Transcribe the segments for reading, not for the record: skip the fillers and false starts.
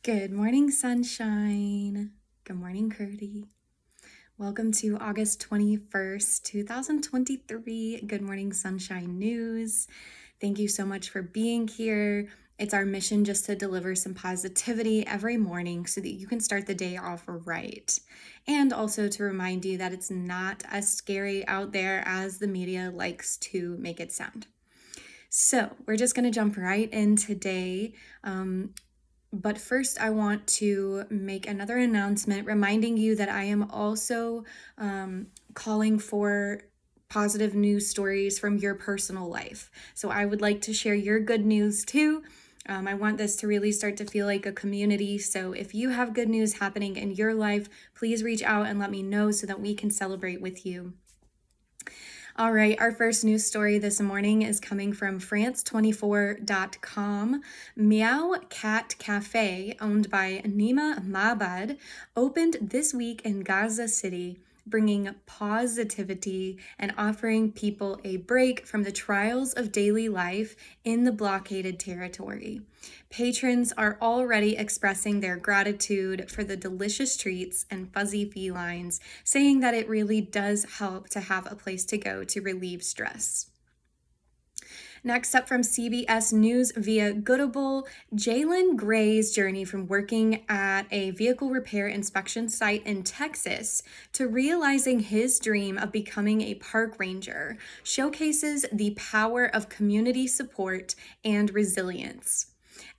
Good morning, sunshine. Good morning, Curdy. Welcome to August 21st, 2023. Good morning, sunshine news. Thank you so much for being here. It's our mission just to deliver some positivity every morning so that you can start the day off right. And also to remind you that it's not as scary out there as the media likes to make it sound. So, we're just going to jump right in today. But first, I want to make another announcement reminding you that I am also calling for positive news stories from your personal life. So I would like to share your good news too. I want this to really start to feel like a community. So if you have good news happening in your life, please reach out and let me know so that we can celebrate with you. All right, our first news story this morning is coming from France24.com. Meow Cat Cafe, owned by Nima Mabad, opened this week in Gaza City, bringing positivity and offering people a break from the trials of daily life in the blockaded territory. Patrons are already expressing their gratitude for the delicious treats and fuzzy felines, saying that it really does help to have a place to go to relieve stress. Next up from CBS News via Goodable, Jalen Gray's journey from working at a vehicle repair inspection site in Texas to realizing his dream of becoming a park ranger showcases the power of community support and resilience.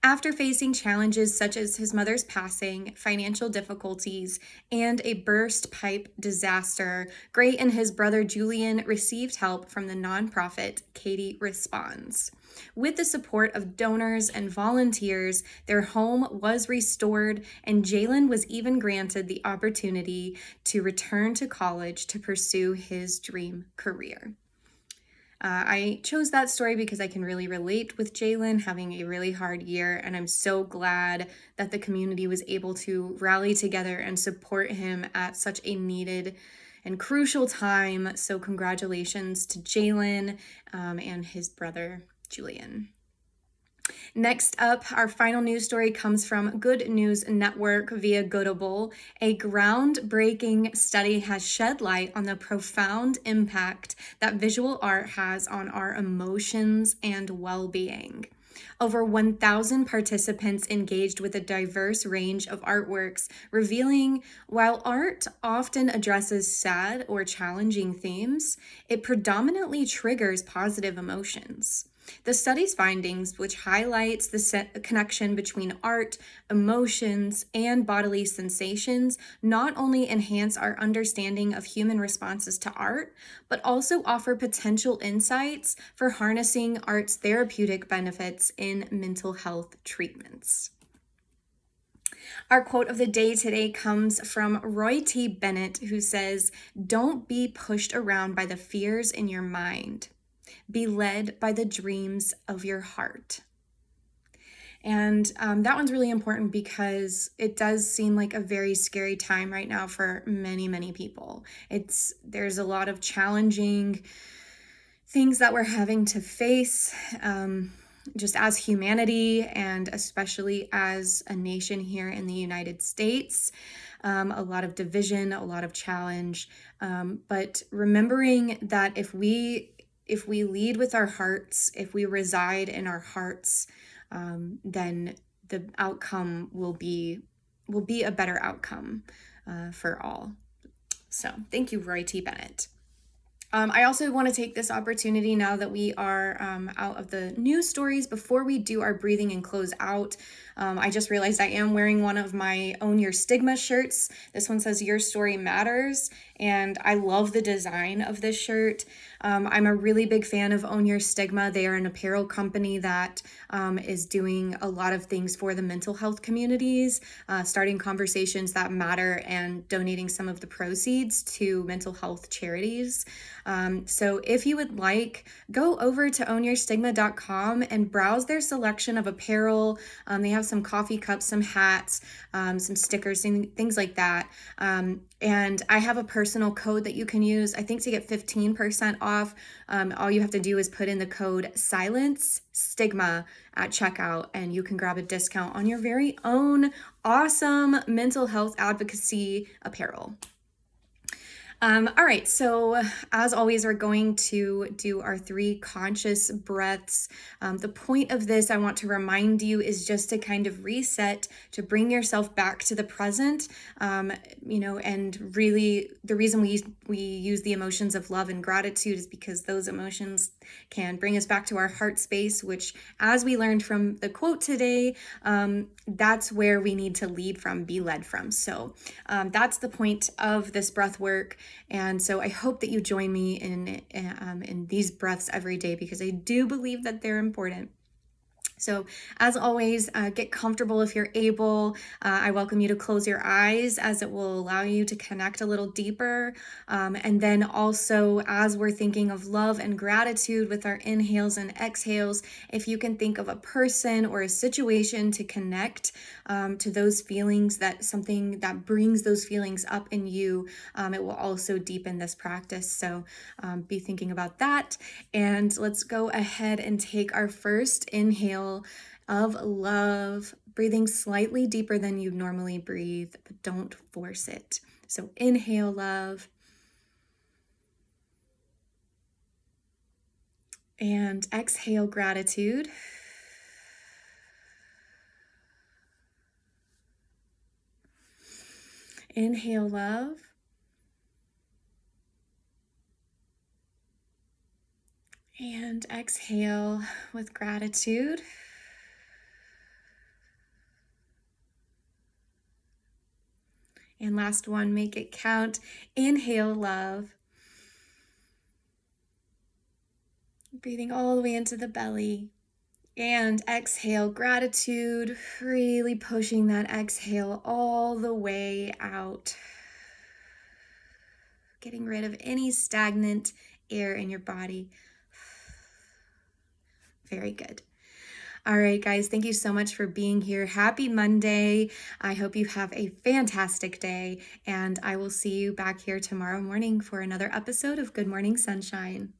After facing challenges such as his mother's passing, financial difficulties, and a burst pipe disaster, Gray and his brother Julian received help from the nonprofit Katie Responds. With the support of donors and volunteers, their home was restored, and Jalen was even granted the opportunity to return to college to pursue his dream career. I chose that story because I can really relate with Jalen having a really hard year, and I'm so glad that the community was able to rally together and support him at such a needed and crucial time. So congratulations to Jalen and his brother, Julian. Next up, our final news story comes from Good News Network via Goodable. A groundbreaking study has shed light on the profound impact that visual art has on our emotions and well-being. Over 1,000 participants engaged with a diverse range of artworks, revealing while art often addresses sad or challenging themes, it predominantly triggers positive emotions. The study's findings, which highlights the connection between art, emotions, and bodily sensations, not only enhance our understanding of human responses to art, but also offer potential insights for harnessing art's therapeutic benefits in mental health treatments. Our quote of the day today comes from Roy T. Bennett, who says, "Don't be pushed around by the fears in your mind. Be led by the dreams of your heart." And that one's really important because it does seem like a very scary time right now for many, many people. There's a lot of challenging things that we're having to face just as humanity, and especially as a nation here in the United States. A lot of division, a lot of challenge, but remembering that if we lead with our hearts, if we reside in our hearts, then the outcome will be a better outcome for all. So thank you, Roy T. Bennett. I also want to take this opportunity now that we are out of the news stories. Before we do our breathing and close out, I just realized I am wearing one of my Own Your Stigma shirts. This one says "Your Story Matters," and I love the design of this shirt. I'm a really big fan of Own Your Stigma. They are an apparel company that is doing a lot of things for the mental health communities, starting conversations that matter and donating some of the proceeds to mental health charities. So if you would go over to ownyourstigma.com and browse their selection of apparel. They have some coffee cups, some hats, some stickers, things like that. And I have a personal code that you can use, I think, to get 15% off. All you have to do is put in the code silence stigma at checkout, and you can grab a discount on your very own awesome mental health advocacy apparel. All right, so as always, we're going to do our 3 conscious breaths. The point of this, I want to remind you, is just to kind of reset, to bring yourself back to the present, and really the reason we use the emotions of love and gratitude is because those emotions can bring us back to our heart space, which, as we learned from the quote today, that's where we need to lead from, be led from. So that's the point of this breath work. And so I hope that you join me in these breaths every day, because I do believe that they're important. So as always, get comfortable if you're able. I welcome you to close your eyes, as it will allow you to connect a little deeper. And then also, as we're thinking of love and gratitude with our inhales and exhales, if you can think of a person or a situation to connect to those feelings, that something that brings those feelings up in you, it will also deepen this practice. So be thinking about that. And let's go ahead and take our first inhale of love, breathing slightly deeper than you normally breathe, but don't force it. So inhale love, and exhale gratitude. Inhale love, and exhale with gratitude. And last one, make it count. Inhale love, breathing all the way into the belly. And exhale gratitude, really pushing that exhale all the way out. Getting rid of any stagnant air in your body. Very good. All right, guys, thank you so much for being here. Happy Monday. I hope you have a fantastic day, and I will see you back here tomorrow morning for another episode of Good Morning Sunshine.